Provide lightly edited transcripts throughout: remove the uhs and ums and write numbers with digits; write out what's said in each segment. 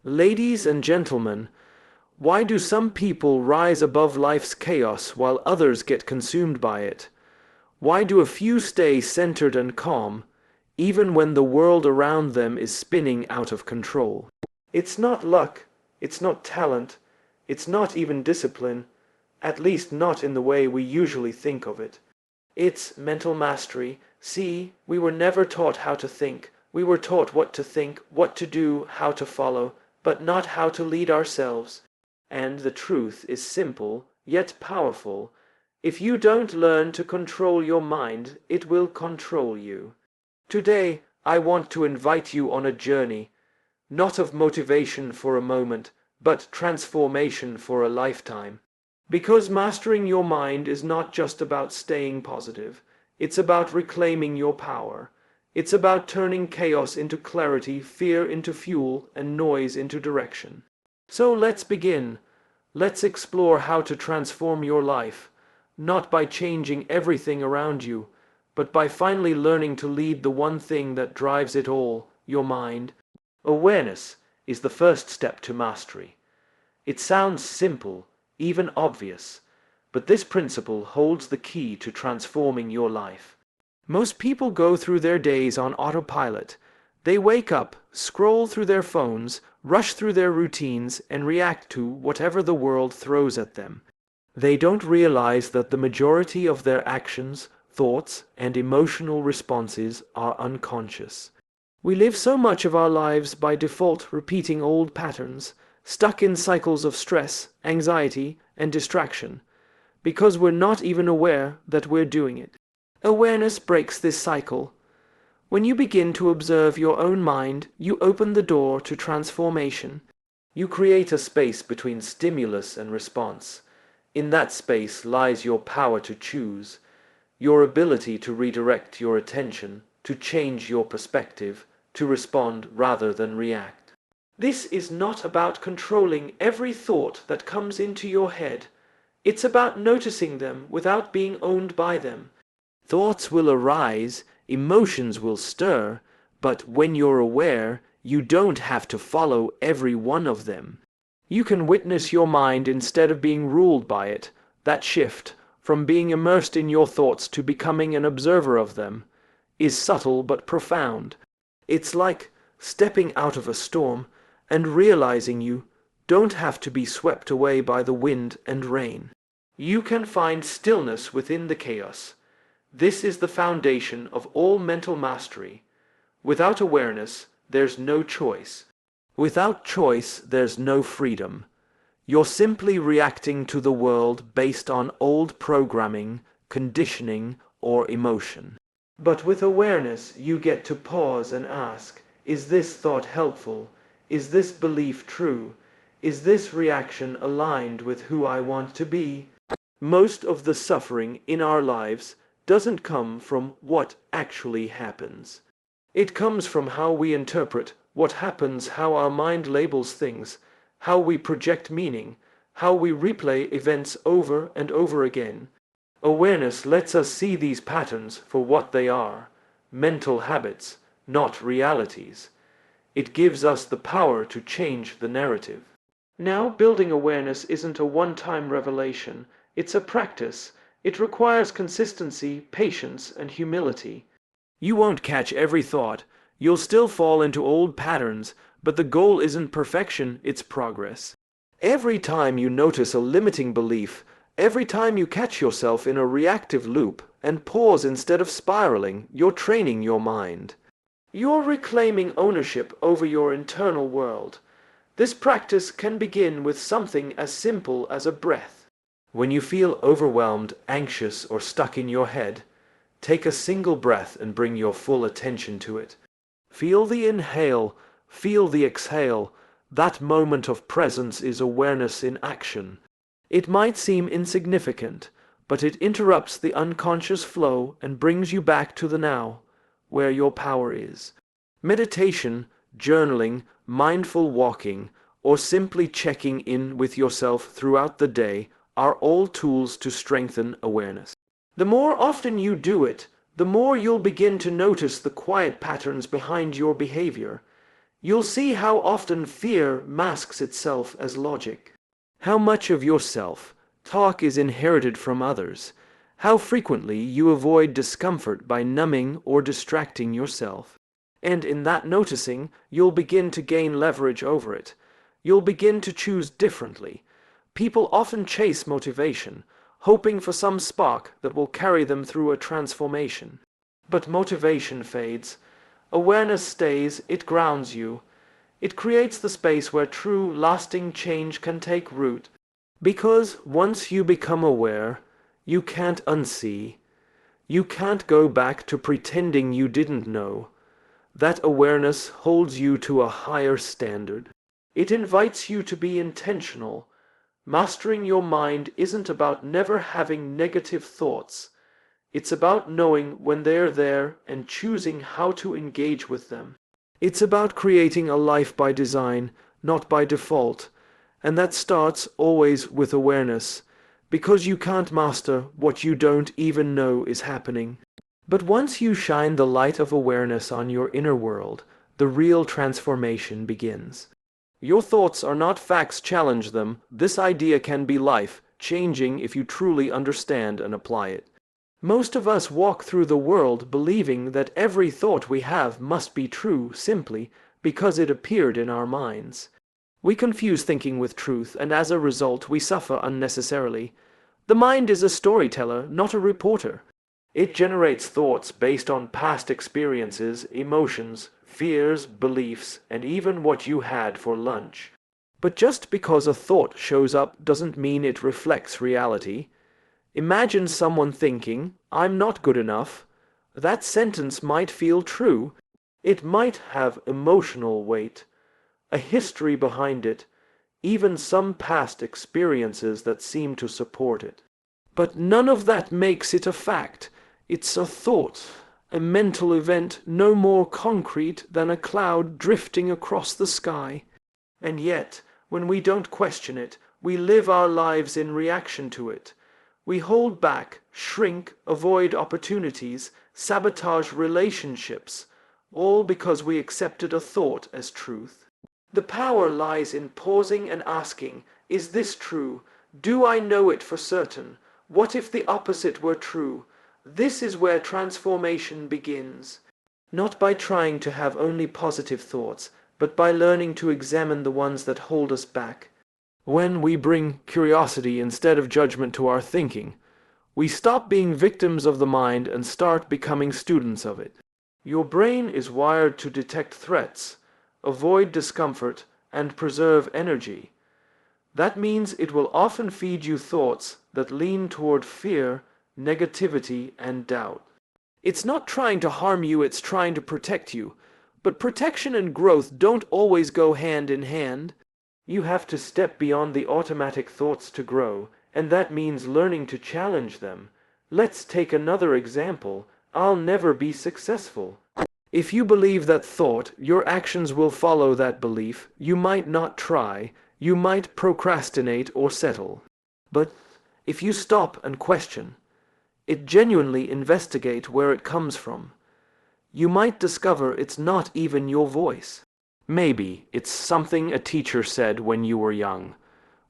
Ladies and gentlemen, why do some people rise above life's chaos while others get consumed by it? Why do a few stay centered and calm, even when the world around them is spinning out of control? It's not luck, it's not talent, it's not even discipline, at least not in the way we usually think of it. It's mental mastery. See, we were never taught how to think. We were taught what to think, what to do, how to follow, but not how to lead ourselves. And the truth is simple, yet powerful. If you don't learn to control your mind, it will control you. Today, I want to invite you on a journey, not of motivation for a moment, but transformation for a lifetime. Because mastering your mind is not just about staying positive. It's about reclaiming your power. It's about turning chaos into clarity, fear into fuel, and noise into direction. So let's begin. Let's explore how to transform your life, not by changing everything around you, but by finally learning to lead the one thing that drives it all, your mind. Awareness is the first step to mastery. It sounds simple, even obvious, but this principle holds the key to transforming your life. Most people go through their days on autopilot. They wake up, scroll through their phones, rush through their routines, and react to whatever the world throws at them. They don't realize that the majority of their actions, thoughts, and emotional responses are unconscious. We live so much of our lives by default repeating old patterns, stuck in cycles of stress, anxiety, and distraction, because we're not even aware that we're doing it. Awareness breaks this cycle. When you begin to observe your own mind, you open the door to transformation. You create a space between stimulus and response. In that space lies your power to choose, your ability to redirect your attention, to change your perspective, to respond rather than react. This is not about controlling every thought that comes into your head. It's about noticing them without being owned by them. Thoughts will arise, emotions will stir, but when you're aware, you don't have to follow every one of them. You can witness your mind instead of being ruled by it. That shift, from being immersed in your thoughts to becoming an observer of them, is subtle but profound. It's like stepping out of a storm and realizing you don't have to be swept away by the wind and rain. You can find stillness within the chaos. This is the foundation of all mental mastery. Without awareness, there's no choice. Without choice, there's no freedom. You're simply reacting to the world based on old programming, conditioning, or emotion. But with awareness, you get to pause and ask, is this thought helpful? Is this belief true? Is this reaction aligned with who I want to be? Most of the suffering in our lives doesn't come from what actually happens. It comes from how we interpret what happens, how our mind labels things, how we project meaning, how we replay events over and over again. Awareness lets us see these patterns for what they are, mental habits, not realities. It gives us the power to change the narrative. Now, building awareness isn't a one-time revelation. It's a practice. It requires consistency, patience, and humility. You won't catch every thought. You'll still fall into old patterns, but the goal isn't perfection, it's progress. Every time you notice a limiting belief, every time you catch yourself in a reactive loop and pause instead of spiraling, you're training your mind. You're reclaiming ownership over your internal world. This practice can begin with something as simple as a breath. When you feel overwhelmed, anxious, or stuck in your head, take a single breath and bring your full attention to it. Feel the inhale, feel the exhale. That moment of presence is awareness in action. It might seem insignificant, but it interrupts the unconscious flow and brings you back to the now, where your power is. Meditation, journaling, mindful walking, or simply checking in with yourself throughout the day are all tools to strengthen awareness. The more often you do it, the more you'll begin to notice the quiet patterns behind your behavior. You'll see how often fear masks itself as logic. How much of your self-talk is inherited from others. How frequently you avoid discomfort by numbing or distracting yourself. And in that noticing, you'll begin to gain leverage over it. You'll begin to choose differently. People often chase motivation, hoping for some spark that will carry them through a transformation. But motivation fades. Awareness stays, it grounds you. It creates the space where true, lasting change can take root. Because once you become aware, you can't unsee. You can't go back to pretending you didn't know. That awareness holds you to a higher standard. It invites you to be intentional. Mastering your mind isn't about never having negative thoughts. It's about knowing when they're there and choosing how to engage with them. It's about creating a life by design, not by default. And that starts always with awareness, because you can't master what you don't even know is happening. But once you shine the light of awareness on your inner world, the real transformation begins. Your thoughts are not facts, challenge them. This idea can be life-changing if you truly understand and apply it. Most of us walk through the world believing that every thought we have must be true simply because it appeared in our minds. We confuse thinking with truth, and as a result we suffer unnecessarily. The mind is a storyteller, not a reporter. It generates thoughts based on past experiences, emotions, fears, beliefs, and even what you had for lunch. But just because a thought shows up doesn't mean it reflects reality. Imagine someone thinking, "I'm not good enough." That sentence might feel true. It might have emotional weight, a history behind it, even some past experiences that seem to support it. But none of that makes it a fact. It's a thought, a mental event no more concrete than a cloud drifting across the sky. And yet, when we don't question it, we live our lives in reaction to it. We hold back, shrink, avoid opportunities, sabotage relationships, all because we accepted a thought as truth. The power lies in pausing and asking, is this true? Do I know it for certain? What if the opposite were true? This is where transformation begins. Not by trying to have only positive thoughts, but by learning to examine the ones that hold us back. When we bring curiosity instead of judgment to our thinking, we stop being victims of the mind and start becoming students of it. Your brain is wired to detect threats, avoid discomfort, and preserve energy. That means it will often feed you thoughts that lean toward fear, negativity, and doubt. It's not trying to harm you, it's trying to protect you. But protection and growth don't always go hand in hand. You have to step beyond the automatic thoughts to grow, and that means learning to challenge them. Let's take another example. I'll never be successful. If you believe that thought, your actions will follow that belief. You might not try, you might procrastinate or settle. But if you stop and question it, genuinely investigate where it comes from, you might discover it's not even your voice. Maybe it's something a teacher said when you were young.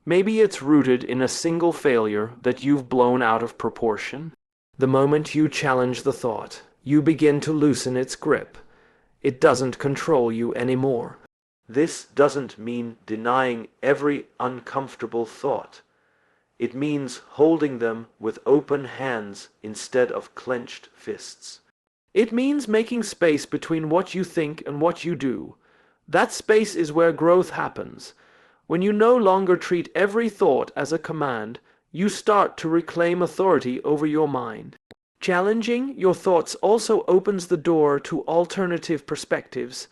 Maybe it's rooted in a single failure that you've blown out of proportion. The moment you challenge the thought, you begin to loosen its grip. It doesn't control you anymore. This doesn't mean denying every uncomfortable thought. It means holding them with open hands instead of clenched fists. It means making space between what you think and what you do. That space is where growth happens. When you no longer treat every thought as a command, you start to reclaim authority over your mind. Challenging your thoughts also opens the door to alternative perspectives.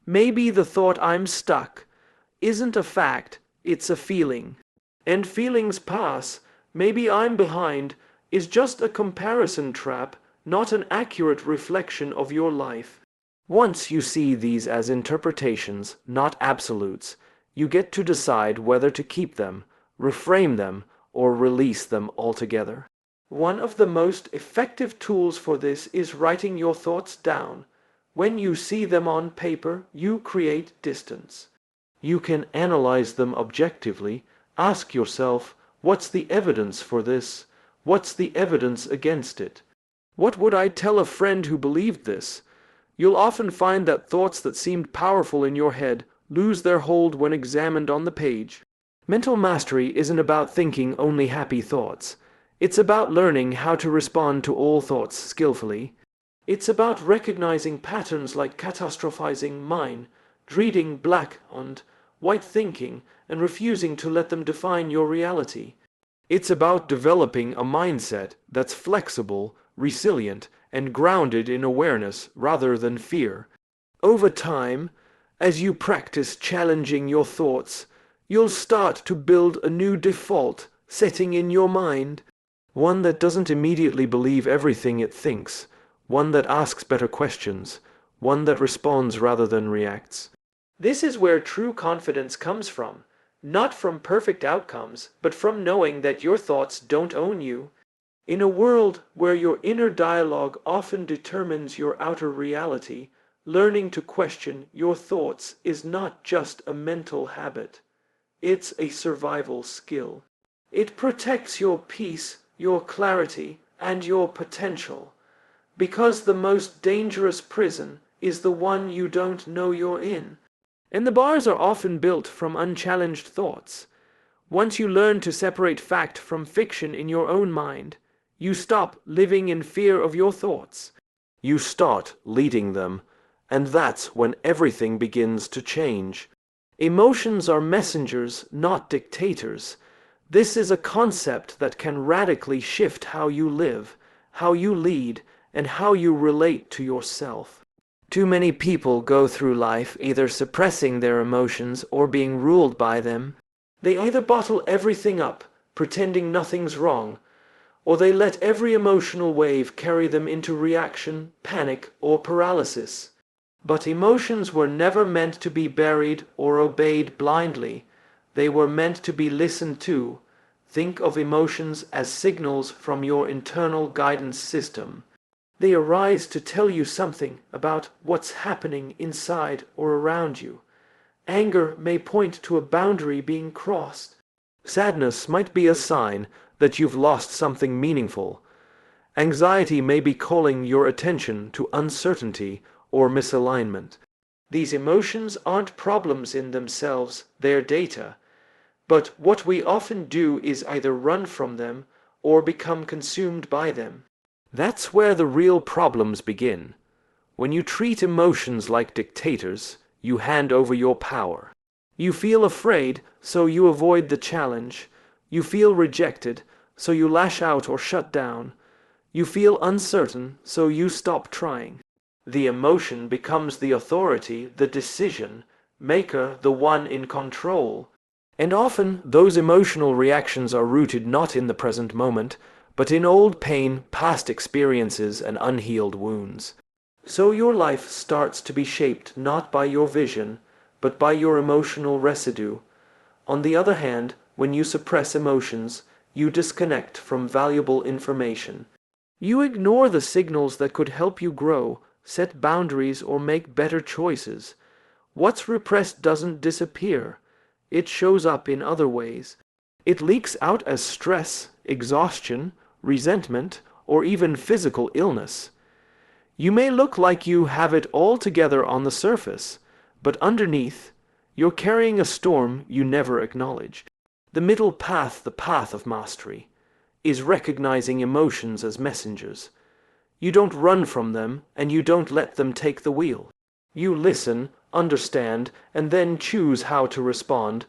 Maybe the thought "I'm stuck" isn't a fact, it's a feeling. And feelings pass. Maybe "I'm behind" is just a comparison trap, not an accurate reflection of your life. Once you see these as interpretations, not absolutes, you get to decide whether to keep them, reframe them, or release them altogether. One of the most effective tools for this is writing your thoughts down. When you see them on paper, you create distance. You can analyze them objectively. Ask yourself, what's the evidence for this? What's the evidence against it? What would I tell a friend who believed this? You'll often find that thoughts that seemed powerful in your head lose their hold when examined on the page. Mental mastery isn't about thinking only happy thoughts. It's about learning how to respond to all thoughts skillfully. It's about recognizing patterns like catastrophizing mind, dreading black and white thinking, and refusing to let them define your reality. It's about developing a mindset that's flexible, resilient, and grounded in awareness rather than fear. Over time, as you practice challenging your thoughts, you'll start to build a new default setting in your mind, one that doesn't immediately believe everything it thinks, one that asks better questions, one that responds rather than reacts. This is where true confidence comes from, not from perfect outcomes, but from knowing that your thoughts don't own you. In a world where your inner dialogue often determines your outer reality, learning to question your thoughts is not just a mental habit. It's a survival skill. It protects your peace, your clarity, and your potential. Because the most dangerous prison is the one you don't know you're in. And the bars are often built from unchallenged thoughts. Once you learn to separate fact from fiction in your own mind, you stop living in fear of your thoughts. You start leading them, and that's when everything begins to change. Emotions are messengers, not dictators. This is a concept that can radically shift how you live, how you lead, and how you relate to yourself. Too many people go through life either suppressing their emotions or being ruled by them. They either bottle everything up, pretending nothing's wrong, or they let every emotional wave carry them into reaction, panic, or paralysis. But emotions were never meant to be buried or obeyed blindly. They were meant to be listened to. Think of emotions as signals from your internal guidance system. They arise to tell you something about what's happening inside or around you. Anger may point to a boundary being crossed. Sadness might be a sign that you've lost something meaningful. Anxiety may be calling your attention to uncertainty or misalignment. These emotions aren't problems in themselves, they're data. But what we often do is either run from them or become consumed by them. That's where the real problems begin. When you treat emotions like dictators, you hand over your power. You feel afraid, so you avoid the challenge. You feel rejected, so you lash out or shut down. You feel uncertain, so you stop trying. The emotion becomes the authority, the decision maker, the one in control. And often those emotional reactions are rooted not in the present moment, but in old pain, past experiences, and unhealed wounds. So your life starts to be shaped not by your vision, but by your emotional residue. On the other hand, when you suppress emotions, you disconnect from valuable information. You ignore the signals that could help you grow, set boundaries, or make better choices. What's repressed doesn't disappear. It shows up in other ways. It leaks out as stress, exhaustion, resentment, or even physical illness. You may look like you have it all together on the surface, but underneath, you're carrying a storm you never acknowledge. The middle path, the path of mastery, is recognizing emotions as messengers. You don't run from them, and you don't let them take the wheel. You listen, understand, and then choose how to respond.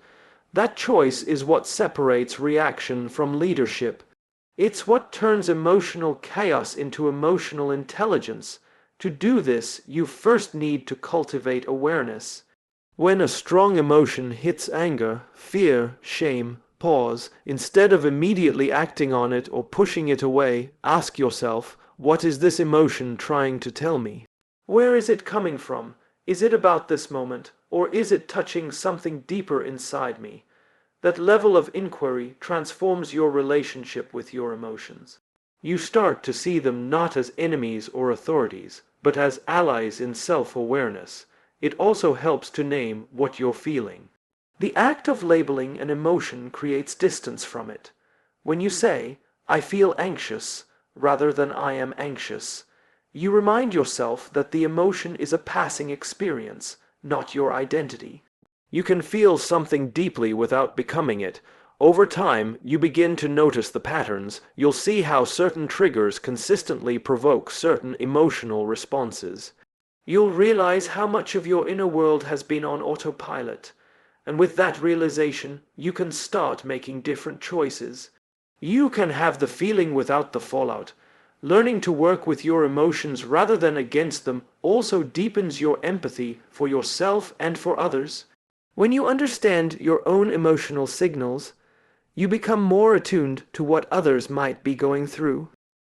That choice is what separates reaction from leadership. It's what turns emotional chaos into emotional intelligence. To do this, you first need to cultivate awareness. When a strong emotion hits anger, fear, shame, pause. Instead of immediately acting on it or pushing it away, ask yourself, what is this emotion trying to tell me? Where is it coming from? Is it about this moment, or is it touching something deeper inside me? That level of inquiry transforms your relationship with your emotions. You start to see them not as enemies or authorities, but as allies in self-awareness. It also helps to name what you're feeling. The act of labeling an emotion creates distance from it. When you say, "I feel anxious," rather than "I am anxious," you remind yourself that the emotion is a passing experience, not your identity. You can feel something deeply without becoming it. Over time, you begin to notice the patterns. You'll see how certain triggers consistently provoke certain emotional responses. You'll realize how much of your inner world has been on autopilot. And with that realization, you can start making different choices. You can have the feeling without the fallout. Learning to work with your emotions rather than against them also deepens your empathy for yourself and for others. When you understand your own emotional signals, you become more attuned to what others might be going through.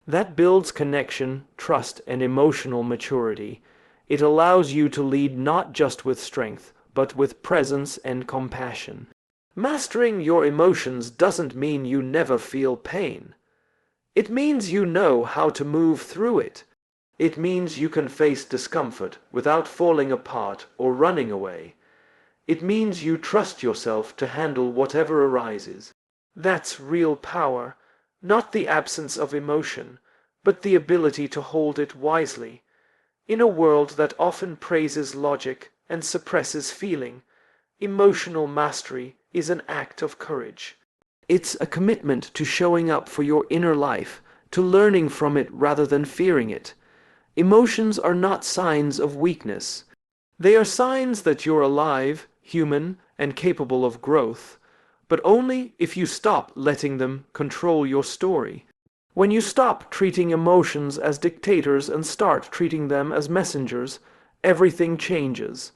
That builds connection, trust, and emotional maturity. It allows you to lead not just with strength, but with presence and compassion. Mastering your emotions doesn't mean you never feel pain. It means you know how to move through it. It means you can face discomfort without falling apart or running away. It means you trust yourself to handle whatever arises. That's real power, not the absence of emotion, but the ability to hold it wisely. In a world that often praises logic and suppresses feeling, emotional mastery is an act of courage. It's a commitment to showing up for your inner life, to learning from it rather than fearing it. Emotions are not signs of weakness. They are signs that you're alive, human, and capable of growth, but only if you stop letting them control your story. When you stop treating emotions as dictators and start treating them as messengers, everything changes.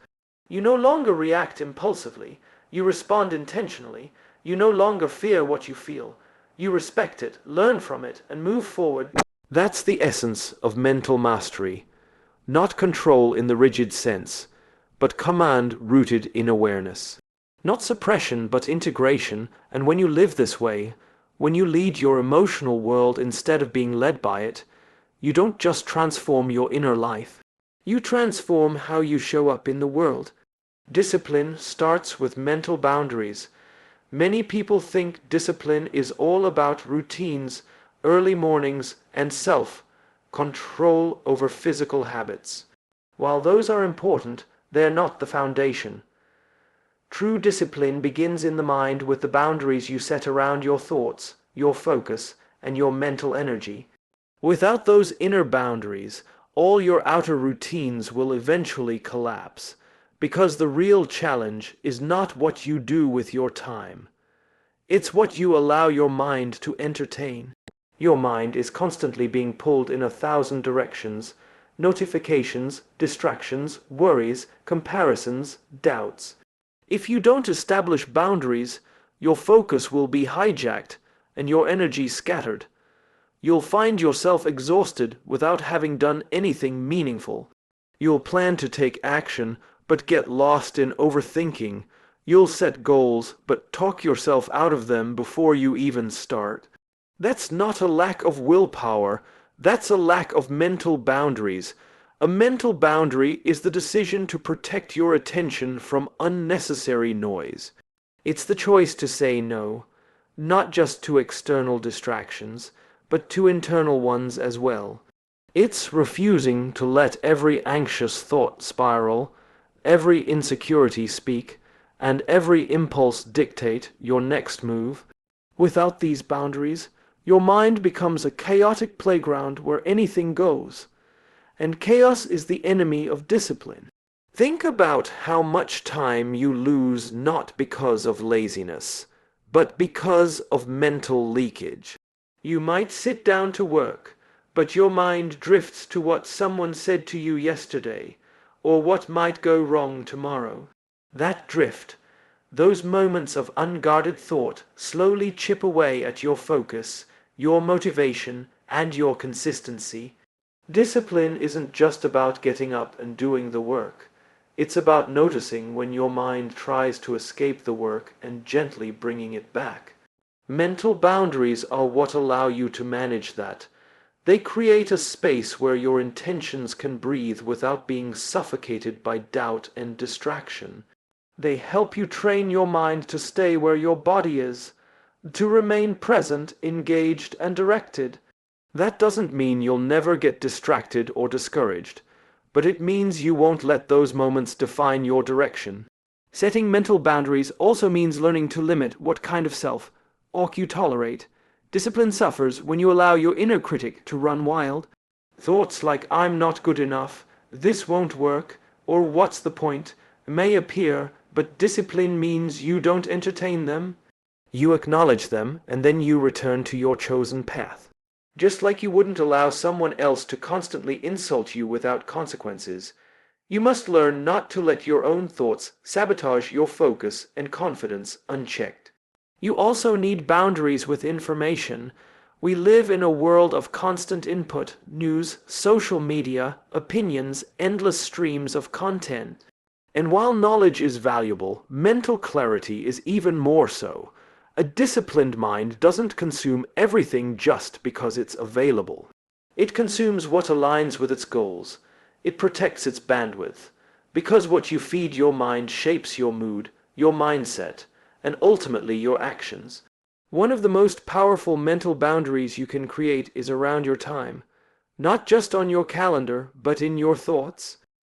You no longer react impulsively, you respond intentionally. You no longer fear what you feel. You respect it, learn from it, and move forward. That's the essence of mental mastery. Not control in the rigid sense, but command rooted in awareness. Not suppression, but integration. And when you live this way, when you lead your emotional world instead of being led by it, you don't just transform your inner life. You transform how you show up in the world. Discipline starts with mental boundaries. Many people think discipline is all about routines, early mornings, and self-control over physical habits. While those are important, they are not the foundation. True discipline begins in the mind with the boundaries you set around your thoughts, your focus, and your mental energy. Without those inner boundaries, all your outer routines will eventually collapse. Because the real challenge is not what you do with your time. It's what you allow your mind to entertain. Your mind is constantly being pulled in 1,000 directions. Notifications, distractions, worries, comparisons, doubts. If you don't establish boundaries, your focus will be hijacked and your energy scattered. You'll find yourself exhausted without having done anything meaningful. You'll plan to take action, but get lost in overthinking. You'll set goals, but talk yourself out of them before you even start. That's not a lack of willpower, that's a lack of mental boundaries. A mental boundary is the decision to protect your attention from unnecessary noise. It's the choice to say no, not just to external distractions, but to internal ones as well. It's refusing to let every anxious thought spiral, every insecurity speak, and every impulse dictate your next move. Without these boundaries, your mind becomes a chaotic playground where anything goes. And chaos is the enemy of discipline. Think about how much time you lose not because of laziness, but because of mental leakage. You might sit down to work, but your mind drifts to what someone said to you yesterday, or what might go wrong tomorrow. That drift, those moments of unguarded thought, slowly chip away at your focus, your motivation, and your consistency. Discipline isn't just about getting up and doing the work. It's about noticing when your mind tries to escape the work and gently bringing it back. Mental boundaries are what allow you to manage that. They create a space where your intentions can breathe without being suffocated by doubt and distraction. They help you train your mind to stay where your body is, to remain present, engaged, and directed. That doesn't mean you'll never get distracted or discouraged, but it means you won't let those moments define your direction. Setting mental boundaries also means learning to limit what kind of self-talk you tolerate. Discipline suffers when you allow your inner critic to run wild. Thoughts like "I'm not good enough," "this won't work," or "what's the point" may appear, but discipline means you don't entertain them. You acknowledge them, and then you return to your chosen path. Just like you wouldn't allow someone else to constantly insult you without consequences, you must learn not to let your own thoughts sabotage your focus and confidence unchecked. You also need boundaries with information. We live in a world of constant input, news, social media, opinions, endless streams of content. And while knowledge is valuable, mental clarity is even more so. A disciplined mind doesn't consume everything just because it's available. It consumes what aligns with its goals. It protects its bandwidth. Because what you feed your mind shapes your mood, your mindset, and ultimately your actions. One of the most powerful mental boundaries you can create is around your time. Not just on your calendar, but in your thoughts.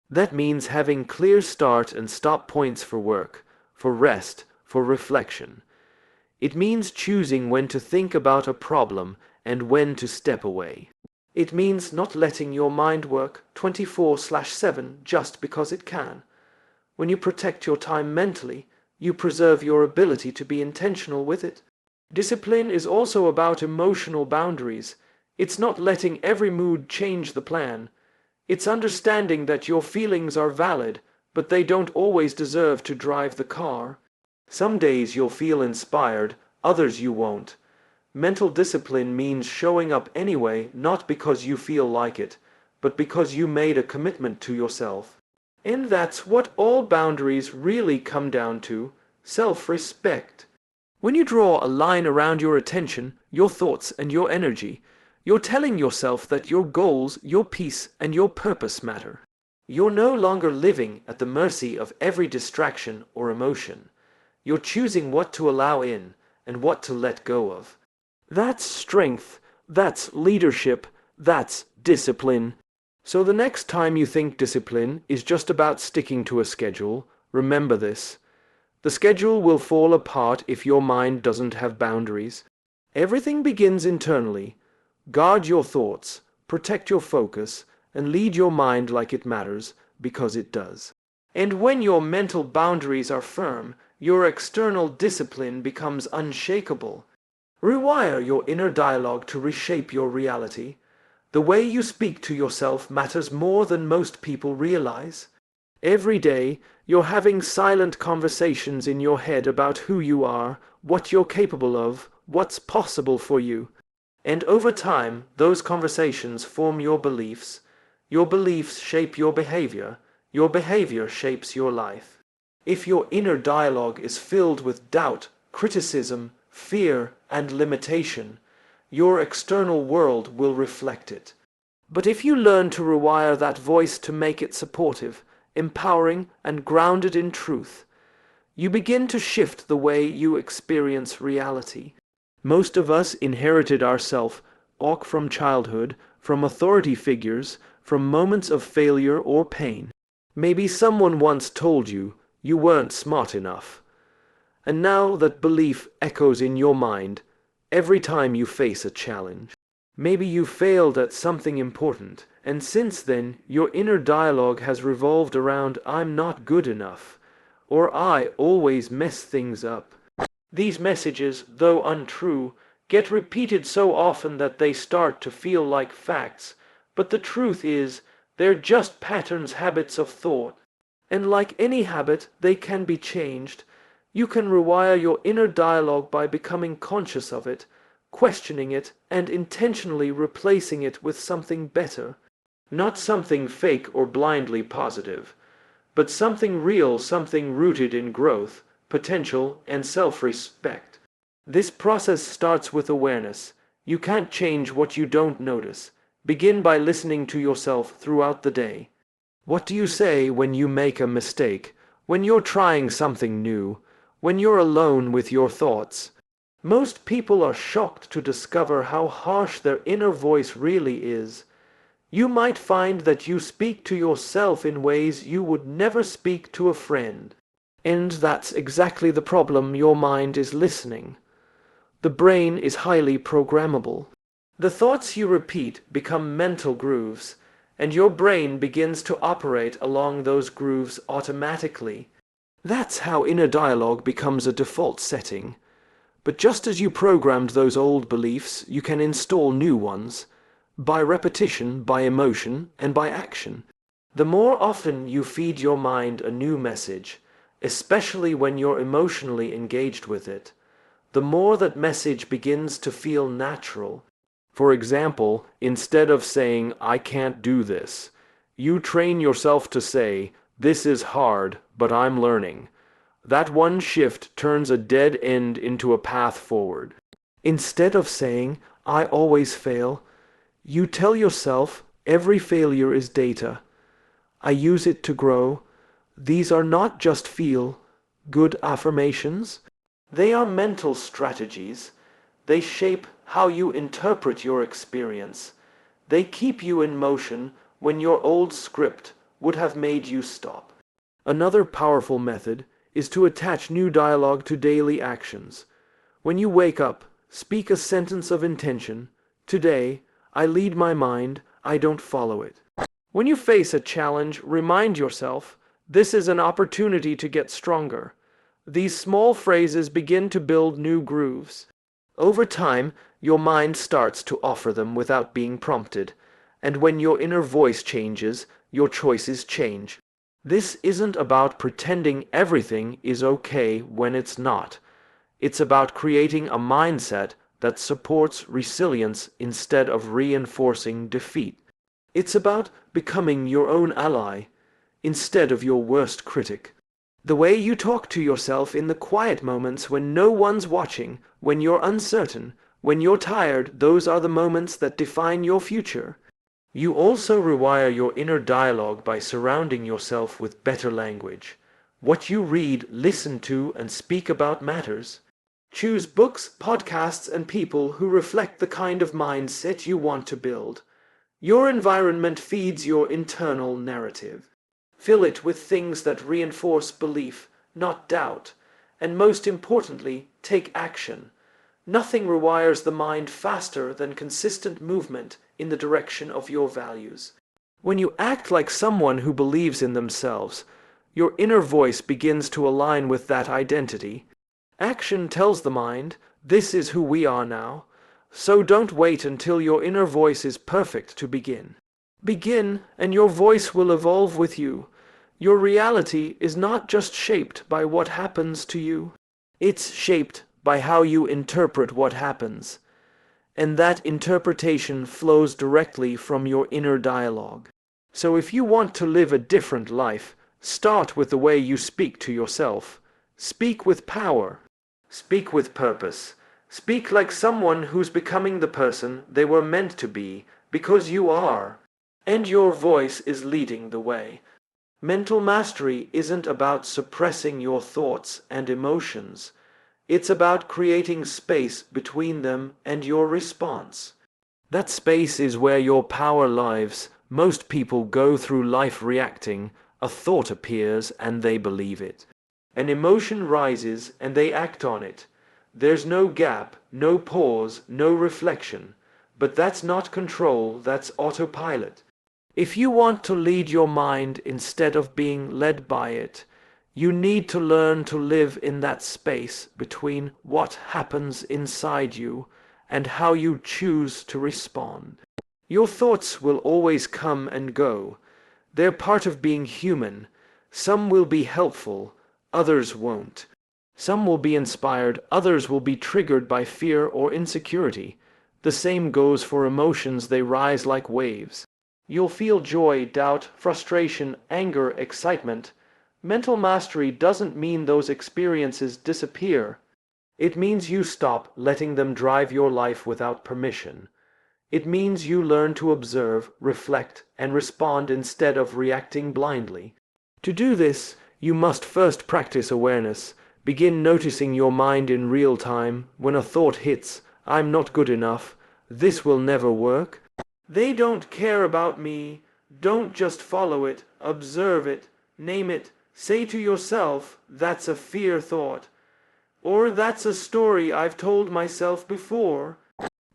That means having clear start and stop points for work, for rest, for reflection. It means choosing when to think about a problem and when to step away. It means not letting your mind work 24/7 just because it can. When you protect your time mentally, you preserve your ability to be intentional with it. Discipline is also about emotional boundaries. It's not letting every mood change the plan. It's understanding that your feelings are valid, but they don't always deserve to drive the car. Some days you'll feel inspired, others you won't. Mental discipline means showing up anyway, not because you feel like it, but because you made a commitment to yourself. And that's what all boundaries really come down to: self-respect. When you draw a line around your attention, your thoughts, and your energy, you're telling yourself that your goals, your peace, and your purpose matter. You're no longer living at the mercy of every distraction or emotion. You're choosing what to allow in and what to let go of. That's strength, that's leadership, that's discipline. So the next time you think discipline is just about sticking to a schedule, remember this. The schedule will fall apart if your mind doesn't have boundaries. Everything begins internally. Guard your thoughts, protect your focus, and lead your mind like it matters, because it does. And when your mental boundaries are firm, your external discipline becomes unshakable. Rewire your inner dialogue to reshape your reality. The way you speak to yourself matters more than most people realize. Every day, you're having silent conversations in your head about who you are, what you're capable of, what's possible for you. And over time, those conversations form your beliefs. Your beliefs shape your behavior shapes your life. If your inner dialogue is filled with doubt, criticism, fear, and limitation, your external world will reflect it. But if you learn to rewire that voice to make it supportive, empowering, and grounded in truth, you begin to shift the way you experience reality. Most of us inherited our self-talk from childhood, from authority figures, from moments of failure or pain. Maybe someone once told you you weren't smart enough. And now that belief echoes in your mind every time you face a challenge. Maybe you failed at something important, and since then your inner dialogue has revolved around "I'm not good enough," or "I always mess things up." These messages, though untrue, get repeated so often that they start to feel like facts, but the truth is, they're just patterns, habits of thought. And like any habit, they can be changed. You can rewire your inner dialogue by becoming conscious of it, questioning it, and intentionally replacing it with something better. Not something fake or blindly positive, but something real, something rooted in growth, potential, and self-respect. This process starts with awareness. You can't change what you don't notice. Begin by listening to yourself throughout the day. What do you say when you make a mistake? When you're trying something new? When you're alone with your thoughts? Most people are shocked to discover how harsh their inner voice really is. You might find that you speak to yourself in ways you would never speak to a friend. And that's exactly the problem. Your mind is listening. The brain is highly programmable. The thoughts you repeat become mental grooves, and your brain begins to operate along those grooves automatically. That's how inner dialogue becomes a default setting. But just as you programmed those old beliefs, you can install new ones. By repetition, by emotion, and by action. The more often you feed your mind a new message, especially when you're emotionally engaged with it, the more that message begins to feel natural. For example, instead of saying, "I can't do this," you train yourself to say, "This is hard, but I'm learning." That one shift turns a dead end into a path forward. Instead of saying, "I always fail," you tell yourself, "Every failure is data. I use it to grow." These are not just feel-good affirmations. They are mental strategies. They shape how you interpret your experience. They keep you in motion when your old script would have made you stop. Another powerful method is to attach new dialogue to daily actions. When you wake up, speak a sentence of intention. Today, I lead my mind, I don't follow it. When you face a challenge, remind yourself, this is an opportunity to get stronger. These small phrases begin to build new grooves. Over time, your mind starts to offer them without being prompted, and when your inner voice changes, your choices change. This isn't about pretending everything is okay when it's not. It's about creating a mindset that supports resilience instead of reinforcing defeat. It's about becoming your own ally instead of your worst critic. The way you talk to yourself in the quiet moments when no one's watching, when you're uncertain, when you're tired, those are the moments that define your future. You also rewire your inner dialogue by surrounding yourself with better language. What you read, listen to, and speak about matters. Choose books, podcasts, and people who reflect the kind of mindset you want to build. Your environment feeds your internal narrative. Fill it with things that reinforce belief, not doubt. And most importantly, take action. Nothing rewires the mind faster than consistent movement in the direction of your values. When you act like someone who believes in themselves, your inner voice begins to align with that identity. Action tells the mind, this is who we are now. So don't wait until your inner voice is perfect to begin. Begin, and your voice will evolve with you. Your reality is not just shaped by what happens to you. It's shaped by how you interpret what happens. And that interpretation flows directly from your inner dialogue. So if you want to live a different life, start with the way you speak to yourself. Speak with power. Speak with purpose. Speak like someone who's becoming the person they were meant to be, because you are. And your voice is leading the way. Mental mastery isn't about suppressing your thoughts and emotions. It's about creating space between them and your response. That space is where your power lives. Most people go through life reacting. A thought appears and they believe it. An emotion rises and they act on it. There's no gap, no pause, no reflection. But that's not control, that's autopilot. If you want to lead your mind instead of being led by it, you need to learn to live in that space between what happens inside you and how you choose to respond. Your thoughts will always come and go. They're part of being human. Some will be helpful, others won't. Some will be inspired, others will be triggered by fear or insecurity. The same goes for emotions, they rise like waves. You'll feel joy, doubt, frustration, anger, excitement. Mental mastery doesn't mean those experiences disappear. It means you stop letting them drive your life without permission. It means you learn to observe, reflect, and respond instead of reacting blindly. To do this, you must first practice awareness. Begin noticing your mind in real time. When a thought hits, "I'm not good enough," "This will never work," "They don't care about me," don't just follow it, observe it, name it, say to yourself, "That's a fear thought," or "That's a story I've told myself before."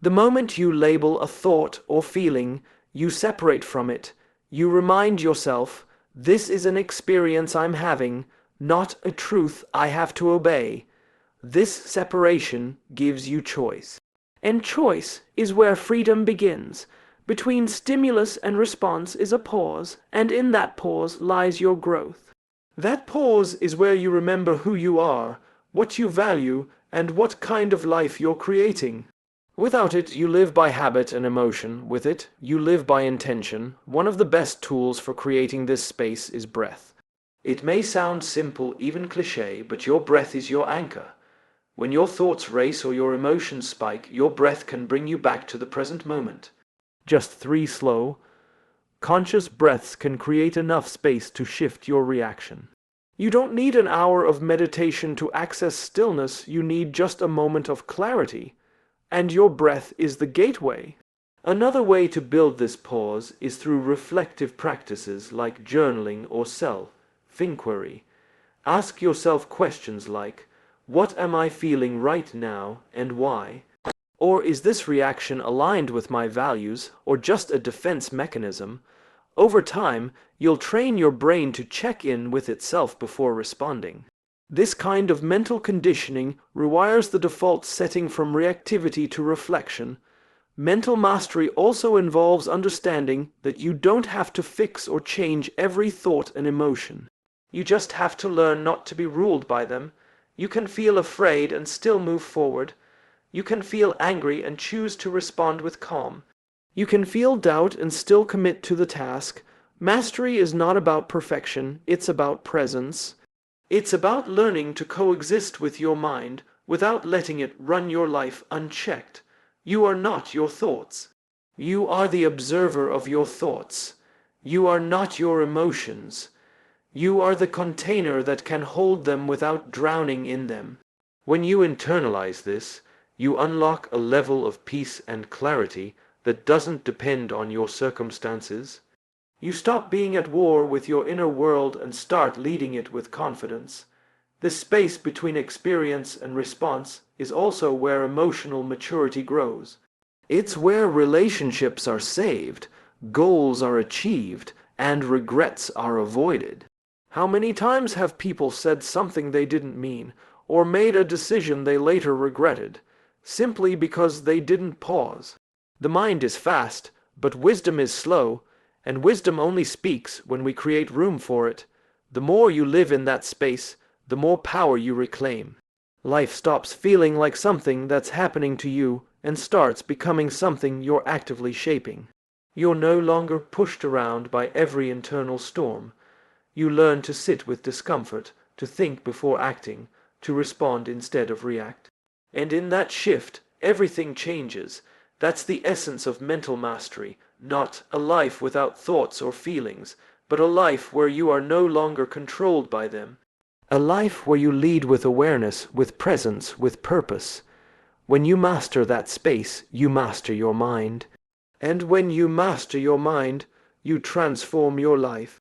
The moment you label a thought or feeling, you separate from it. You remind yourself, "This is an experience I'm having, not a truth I have to obey." This separation gives you choice. And choice is where freedom begins. Between stimulus and response is a pause, and in that pause lies your growth. That pause is where you remember who you are, what you value, and what kind of life you're creating. Without it, you live by habit and emotion. With it, you live by intention. One of the best tools for creating this space is breath. It may sound simple, even cliché, but your breath is your anchor. When your thoughts race or your emotions spike, your breath can bring you back to the present moment. Just 3 slow, conscious breaths can create enough space to shift your reaction. You don't need an hour of meditation to access stillness, you need just a moment of clarity. And your breath is the gateway. Another way to build this pause is through reflective practices like journaling or self-inquiry. Ask yourself questions like, "What am I feeling right now and why?" Or "Is this reaction aligned with my values or just a defense mechanism?" Over time, you'll train your brain to check in with itself before responding. This kind of mental conditioning rewires the default setting from reactivity to reflection. Mental mastery also involves understanding that you don't have to fix or change every thought and emotion. You just have to learn not to be ruled by them. You can feel afraid and still move forward. You can feel angry and choose to respond with calm. You can feel doubt and still commit to the task. Mastery is not about perfection, it's about presence. It's about learning to coexist with your mind without letting it run your life unchecked. You are not your thoughts. You are the observer of your thoughts. You are not your emotions. You are the container that can hold them without drowning in them. When you internalize this, you unlock a level of peace and clarity that doesn't depend on your circumstances. You stop being at war with your inner world and start leading it with confidence. The space between experience and response is also where emotional maturity grows. It's where relationships are saved, goals are achieved, and regrets are avoided. How many times have people said something they didn't mean, or made a decision they later regretted, simply because they didn't pause? The mind is fast, but wisdom is slow, and wisdom only speaks when we create room for it. The more you live in that space, the more power you reclaim. Life stops feeling like something that's happening to you and starts becoming something you're actively shaping. You're no longer pushed around by every internal storm. You learn to sit with discomfort, to think before acting, to respond instead of react. And in that shift, everything changes. That's the essence of mental mastery. Not a life without thoughts or feelings, but a life where you are no longer controlled by them. A life where you lead with awareness, with presence, with purpose. When you master that space, you master your mind. And when you master your mind, you transform your life.